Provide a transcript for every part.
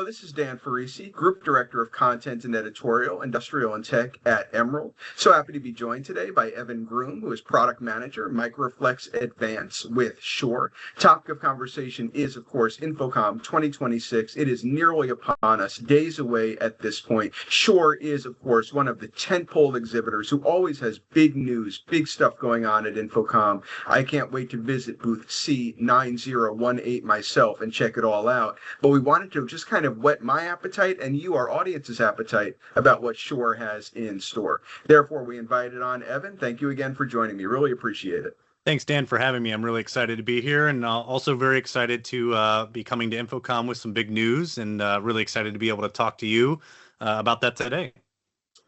Hello, this is Dan Ferrisi, Group Director of Content and Editorial, Industrial and Tech at Emerald. So happy to be joined today by Evan Groom, who is Product Manager, Microflex Advance with Shure. Topic of conversation is, of course, InfoComm 2026. It is nearly upon us, days away at this point. Shure is, of course, one of the tentpole exhibitors who always has big news, big stuff going on at InfoComm. I can't wait to visit booth C9018 myself and check it all out. But we wanted to just kind of whet my appetite and you, our audience's appetite, about what Shure has in store. Therefore, we invited on Evan. Thank you again for joining me. Really appreciate it. Thanks, Dan, for having me. I'm really excited to be here, and also very excited to be coming to InfoComm with some big news, and really excited to be able to talk to you about that today.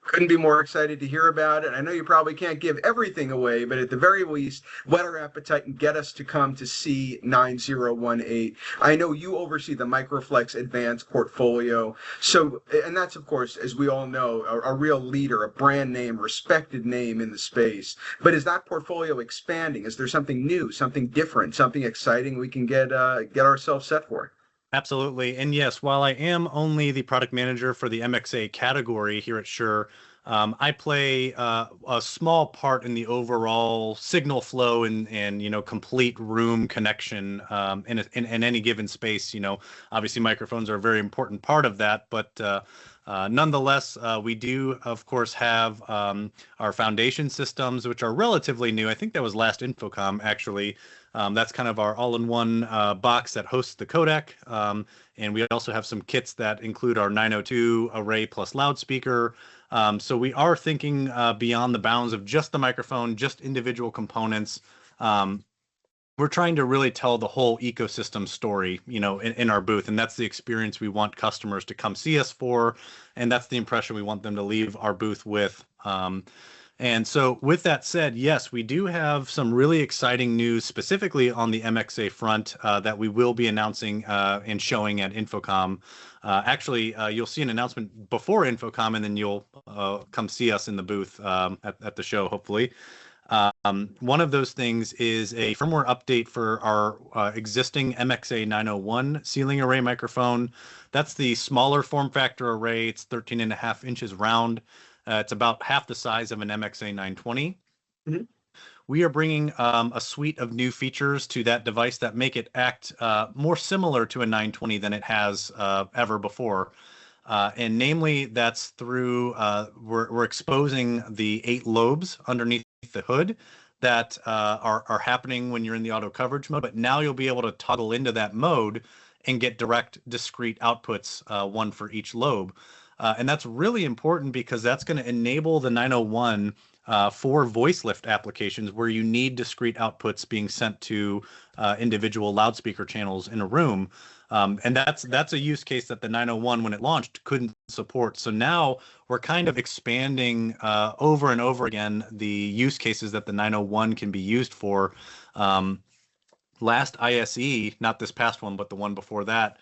Couldn't be more excited to hear about it. I know you probably can't give everything away, but at the very least, whet our appetite and get us to come to C9018. I know you oversee the Microflex Advance portfolio. So, and that's, of course, as we all know, a real leader, a brand name, respected name in the space. But is that portfolio expanding? Is there something new, something different, something exciting we can get ourselves set for? Absolutely. And yes, while I am only the product manager for the MXA category here at Shure, I play a small part in the overall signal flow and complete room connection in any given space. Obviously microphones are a very important part of that, but nonetheless, we do, of course, have our foundation systems, which are relatively new. I think that was last InfoComm, actually. That's kind of our all-in-one box that hosts the codec. And we also have some kits that include our 902 array plus loudspeaker. So we are thinking beyond the bounds of just the microphone, just individual components. We're trying to really tell the whole ecosystem story, in our booth. And that's the experience we want customers to come see us for. And that's the impression we want them to leave our booth with. And so with that said, yes, we do have some really exciting news specifically on the MXA front that we will be announcing and showing at InfoComm. Actually, you'll see an announcement before InfoComm, and then you'll come see us in the booth at the show, hopefully. One of those things is a firmware update for our existing MXA 901 ceiling array microphone. That's the smaller form factor array. It's 13.5 inches round. It's about half the size of an MXA 920. Mm-hmm. We are bringing a suite of new features to that device that make it act more similar to a 920 than it has ever before. And namely, that's through we're exposing the 8 lobes underneath the hood that are happening when you're in the auto coverage mode. But now you'll be able to toggle into that mode and get direct, discrete outputs, one for each lobe. And that's really important because that's going to enable the 901 for voice lift applications where you need discrete outputs being sent to individual loudspeaker channels in a room. And that's a use case that the 901, when it launched, couldn't support. So now we're kind of expanding over and over again the use cases that the 901 can be used for. Last ISE, not this past one, but the one before that,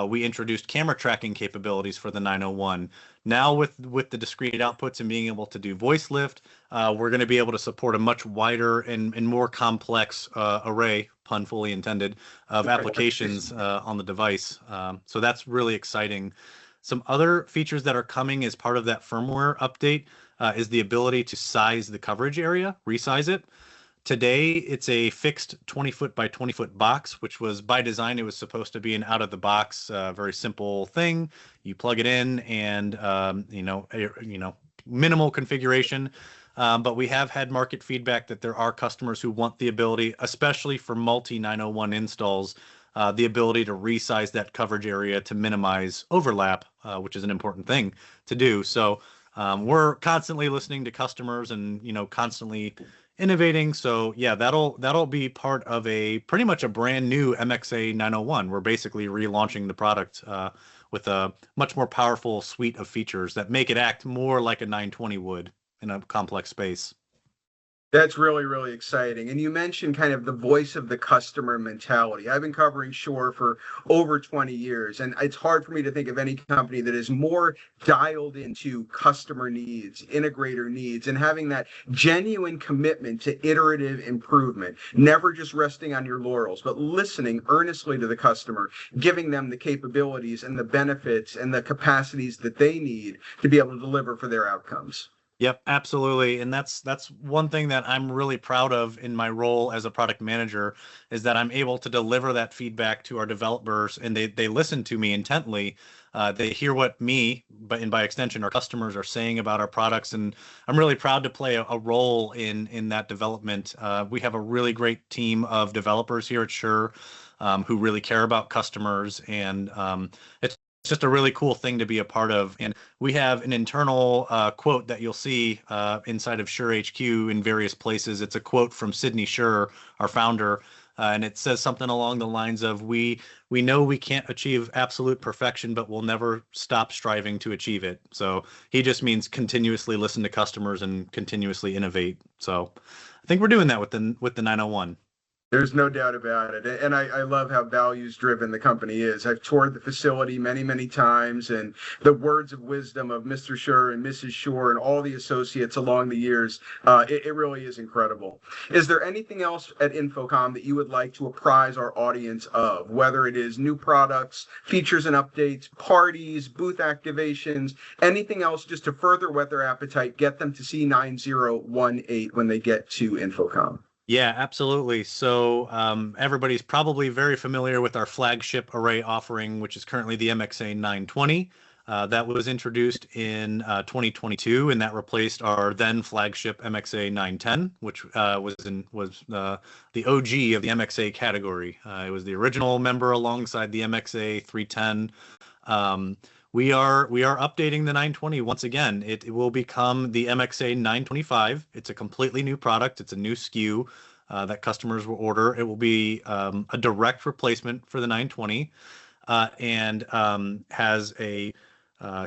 we introduced camera tracking capabilities for the 901. Now with the discrete outputs and being able to do voice lift, we're going to be able to support a much wider and more complex array, pun fully intended, of applications on the device. So that's really exciting. Some other features that are coming as part of that firmware update is the ability to size the coverage area, resize it. Today, it's a fixed 20-foot by 20-foot box, which was by design. It was supposed to be an out-of-the-box, very simple thing. You plug it in, and minimal configuration. But we have had market feedback that there are customers who want the ability, especially for multi-901 installs, the ability to resize that coverage area to minimize overlap, which is an important thing to do. So we're constantly listening to customers and constantly innovating. So yeah, that'll be part of pretty much a brand new MXA 901. We're basically relaunching the product with a much more powerful suite of features that make it act more like a 920 would in a complex space. That's really, really exciting. And you mentioned kind of the voice of the customer mentality. I've been covering Shure for over 20 years, and it's hard for me to think of any company that is more dialed into customer needs, integrator needs, and having that genuine commitment to iterative improvement, never just resting on your laurels, but listening earnestly to the customer, giving them the capabilities and the benefits and the capacities that they need to be able to deliver for their outcomes. Yep, absolutely. And that's one thing that I'm really proud of in my role as a product manager is that I'm able to deliver that feedback to our developers and they listen to me intently. They hear what me, but and by extension, our customers are saying about our products. And I'm really proud to play a role in that development. We have a really great team of developers here at Shure who really care about customers. And it's just a really cool thing to be a part of. And we have an internal quote that you'll see inside of Shure HQ in various places. It's a quote from Sidney Shure, our founder, and it says something along the lines of, we know we can't achieve absolute perfection, but we'll never stop striving to achieve it. So he just means continuously listen to customers and continuously innovate. So I think we're doing that with the 901. There's no doubt about it. And I love how values driven the company is. I've toured the facility many, many times, and the words of wisdom of Mr. Shure and Mrs. Shure and all the associates along the years, it really is incredible. Is there anything else at InfoComm that you would like to apprise our audience of, whether it is new products, features and updates, parties, booth activations, anything else just to further whet their appetite, get them to see 9018 when they get to InfoComm? Yeah, absolutely. So everybody's probably very familiar with our flagship array offering, which is currently the MXA 920. That was introduced in 2022, and that replaced our then flagship MXA 910, which was the OG of the MXA category. It was the original member alongside the MXA 310. We are updating the 920 once again. It will become the MXA 925. It's a completely new product. It's a new SKU that customers will order. It will be a direct replacement for the 920 and has a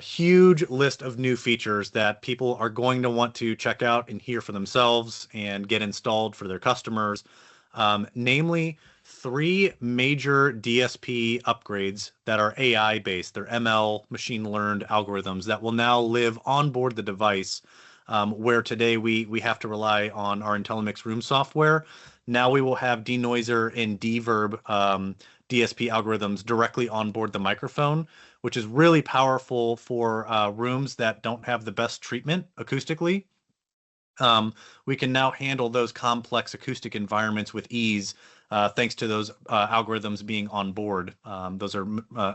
huge list of new features that people are going to want to check out and hear for themselves and get installed for their customers. Namely, three major DSP upgrades that are AI based. They're ML, machine learned algorithms that will now live on board the device, where today we have to rely on our IntelliMix room software. Now we will have denoiser and deverb DSP algorithms directly on board the microphone, which is really powerful for rooms that don't have the best treatment acoustically. We can now handle those complex acoustic environments with ease, thanks to those algorithms being on board. Those are,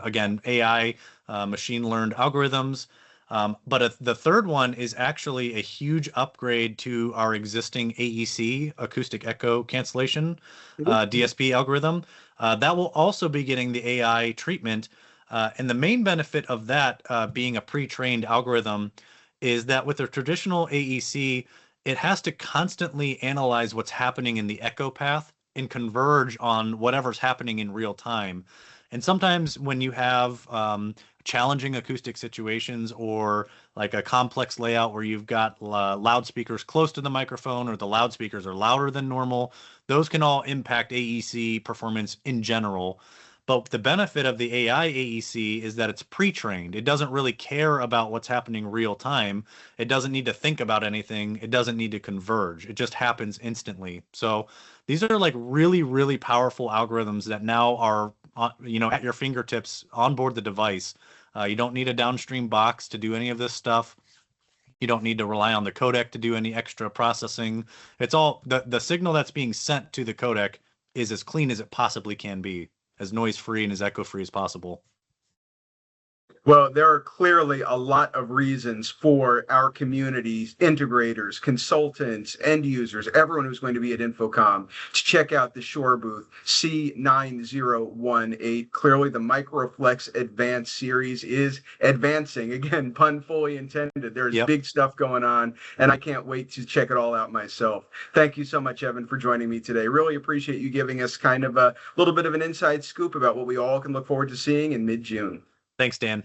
again, AI machine learned algorithms. But the third one is actually a huge upgrade to our existing AEC, acoustic echo cancellation, DSP algorithm. That will also be getting the AI treatment. And the main benefit of that being a pre-trained algorithm is that with a traditional AEC, it has to constantly analyze what's happening in the echo path and converge on whatever's happening in real time. And sometimes when you have challenging acoustic situations or like a complex layout where you've got loudspeakers close to the microphone or the loudspeakers are louder than normal, those can all impact AEC performance in general. But the benefit of the AI AEC is that it's pre-trained. It doesn't really care about what's happening real time. It doesn't need to think about anything. It doesn't need to converge. It just happens instantly. So these are like really, really powerful algorithms that now are, at your fingertips on board the device. You don't need a downstream box to do any of this stuff. You don't need to rely on the codec to do any extra processing. It's all the signal that's being sent to the codec is as clean as it possibly can be, as noise-free and as echo-free as possible. Well, there are clearly a lot of reasons for our communities, integrators, consultants, end users, everyone who's going to be at InfoComm to check out the Shure booth, C9018. Clearly, the Microflex Advance series is advancing. Again, pun fully intended. There's big stuff going on, and I can't wait to check it all out myself. Thank you so much, Evan, for joining me today. Really appreciate you giving us kind of a little bit of an inside scoop about what we all can look forward to seeing in mid-June. Thanks, Dan.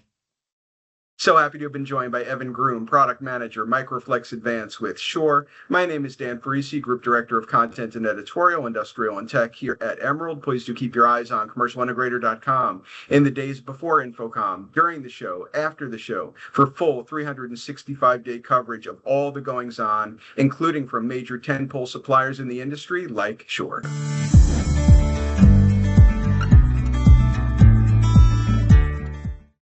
So happy to have been joined by Evan Groom, Product Manager, Microflex Advance with Shure. My name is Dan Ferrisi, Group Director of Content and Editorial, Industrial and Tech here at Emerald. Please do keep your eyes on commercialintegrator.com in the days before InfoComm, during the show, after the show, for full 365-day coverage of all the goings-on, including from major tentpole suppliers in the industry like Shure.